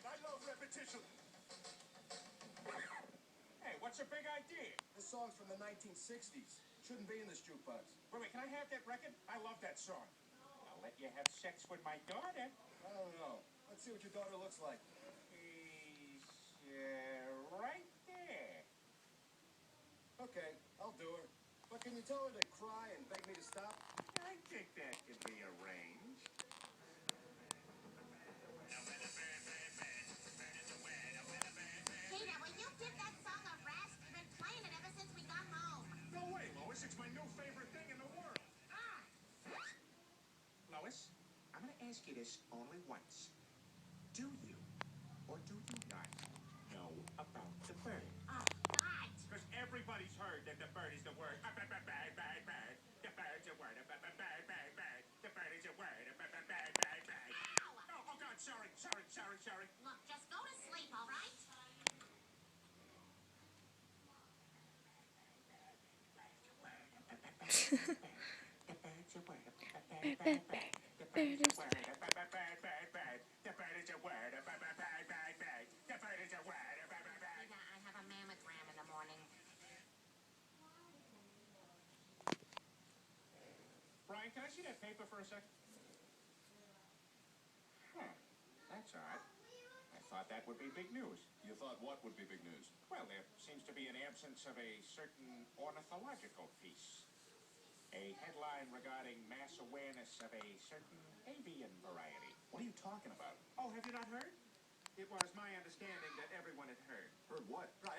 I love repetition. Hey, what's your big idea? This song's from the 1960s. Shouldn't be in this jukebox. Wait, can I have that record? I love that song. I'll let you have sex with my daughter. I don't know. Let's see what your daughter looks like. She's right there. Okay, I'll do her. But can you tell her to cry and beg me to stop? I think that can be arranged. Hey, now, will you give that song a rest? You've been playing it ever since we got home. No way, Lois. It's my new favorite thing in the world. Ah! Lois, I'm going to ask you this only once. Do you or do you not know about the bird? Oh, God! Because everybody's heard that the bird is the word. Bird. The bird's a word. Bird. The bird is a word. Bird. Ow! Oh, God, sorry. Look, just go to sleep, all right? I have a mammogram in the morning. Brian, can I see that paper for a second? Huh. That's odd. I thought that would be big news. You thought what would be big news? Well, there seems to be an absence of a certain ornithological piece. A headline regarding mass awareness of a certain avian variety. What are you talking about? Oh, have you not heard? It was my understanding that everyone had heard. Heard what? I